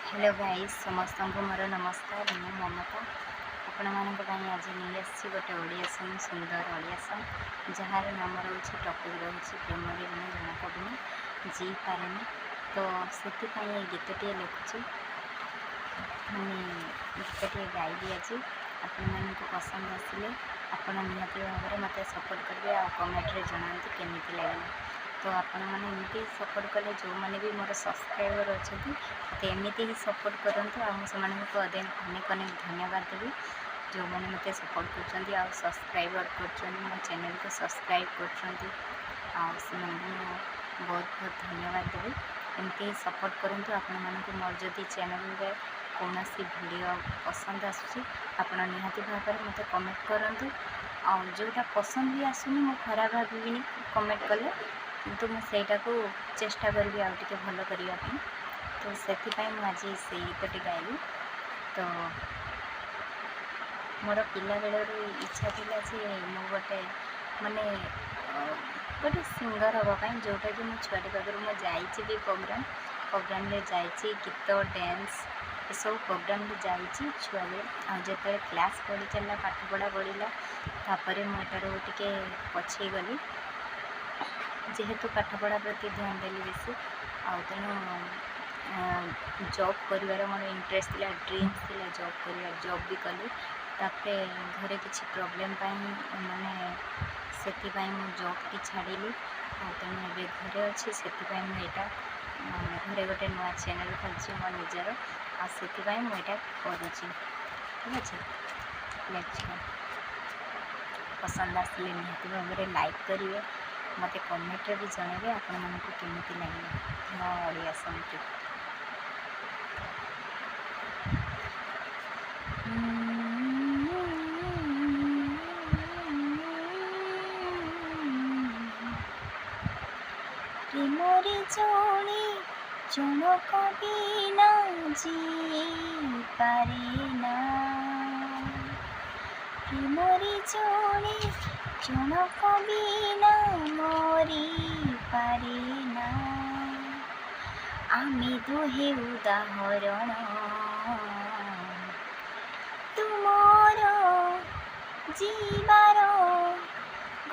Hello guys समस्त को मोर नमस्कार। मु ममता आपण मानी आज नहीं आसी गोटे ओडिया सॉन्ग सुंदर ओडिया सॉन्ग जार नाम रोचे टॉपिक रोचे प्रेम बिना जना पड़नी जी पारे तो से गीतटे लिखुची मैंने गीतटे गाइबी आज आपण मान पसंद आसिले आपण निहाती भाव में मत सपोर्ट करेंगे आ कमेंट जनाते केमी लगे तो आपण मैंने एमती सपोर्ट कले जो मैंने भी मोर सब्सक्राइबर अच्छा तो एमती ही सपोर्ट करते अनेक अनेक धन्यवाद देवी जो मैंने मत सपोर्ट कर सब्सक्राइबर कर मो चैनल को सब्सक्राइब कर बहुत बहुत धन्यवाद देवी एमती ही सपोर्ट करूँ आपण मानक मोर जदि चैनल में कौन वीडियो पसंद आसुची निहाती भाव में मत कमेंट करूँ आ जोटा पसंद भी आसुनी मो खराब भावी कमेंट कले किंतु मुझे को चेष्टा करी आउ टे भल करने तो से आज से गीतटी गाइली तो मोर पिला बेलू इच्छा थिला जे मु गोटे माने गोटे सिंगर हाँपाई जोटा कि मुझे छुआटे पाखर मुझे भी प्रोग्राम जाइए गीत डांस ये सब प्रोग्राम जाइए छुआ जो क्लास पढ़ी चलला पाठ पढ़ा बढ़ला तापर मुझे टे पछे गली जेहेतु पाठपढ़ा प्रति ध्यान देली बेसी आउ तेणु जॉब कर मोर इंटरेस्ट थिला ड्रीम्स थिला जॉब कर जॉब भी कली तापर घरे किसी प्रॉब्लम माने से जॉब की छाड़ी तेणु ए घरे अच्छी से मुझा घरे गोटे नुआ चैनल खोलची मो निजर आपाई मुझा करुँची ठीक अच्छे लेट्स पसंद आसिले निहाती भाव में लाइक करेंगे मत कमेंट भी जनइबे आपण मानक केमिति लगे मो ओडिया सॉन्ग प्रेमरे जोड़ी जनक बिना जी पारे ना प्रेमरे जोड़ी जनक बिना मरी पारे ना आमे दुहे उदाहरण तुमर जीवार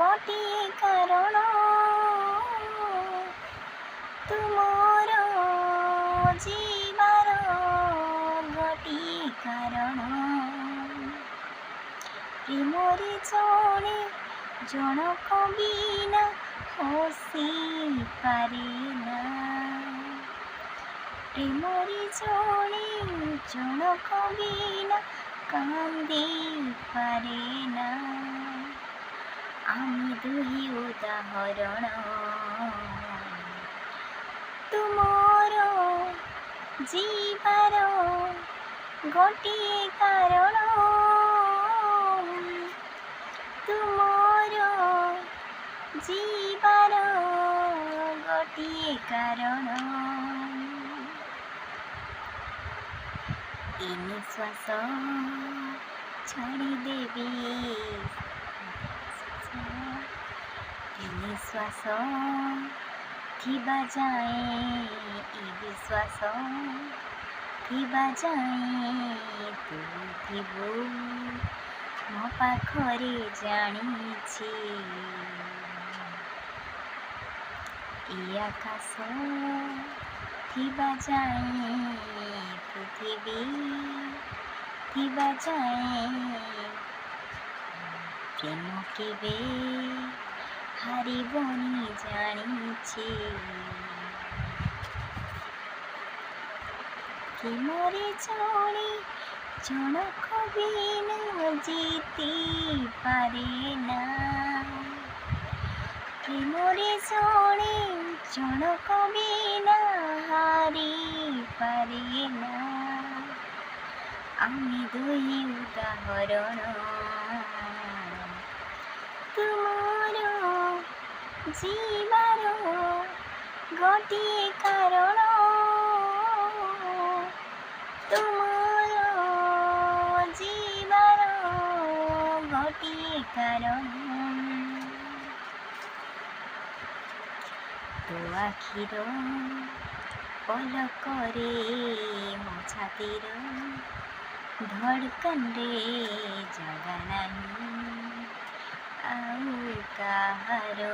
गोटे कारण तुमर जीवार गोटे कारण प्रेमरे जोड़े जनक बिना हसी पारे ना प्रेमरे जोड़े जनक बिना कांदी पारे ना आमे दुही उदाहरण तुमर जीवार गोटे कारण तुमर जीवार गोटे कारण ए निश्वास छाड़ी देवी ए निश्वास थिबा जाए ए विश्वास थिबा जाए तू थिबू मो पाखरे जानी ए आकाश थिबा जाए पृथ्वी थिबा जाए प्रेम केबे हारिबनी जानी प्रेमरे जोड़ी जनक बिना जीती पारे ना प्रेमरे जोड़ी जनक बिना हारी पारे ना आमे दुई उदाहरण तुमर जीवार गोटे कारण तुमर जीवार गोटे कारण तो आखिर ପଲକରେ ମୋ ଛାତିର ଧଡ଼କନରେ ଜାଗା ନାହିଁ ଆଉ କାହାର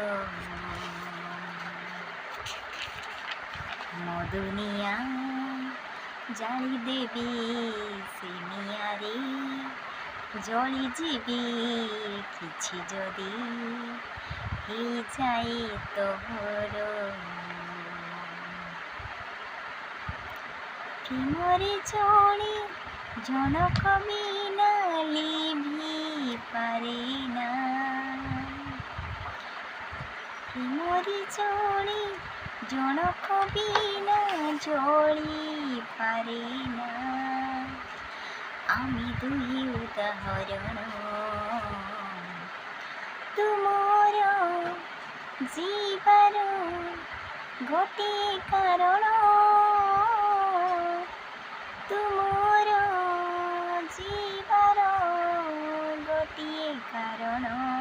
ମୋ ଦୁନିଆ ଜାଳିଦେବି ସେ ନିଆଁରେ ଜଳିଯିବି କିଛି ଯଦି ହେଇଯାଏ ତୋର ପ୍ରେମରେ ଜଳି ଜଣକ ବିନା ଲିଭି ପାରେ ନା ପ୍ରେମରେ ଜଳି ଜଣକ ବିନା ଜଳି ପାରେ না আমি দুই উদাহরণ ତୁମର ଯିବାର ଗୋଟିଏ କାରଣ ତୁମର ଯିବାର ଗୋଟିଏ କାରଣ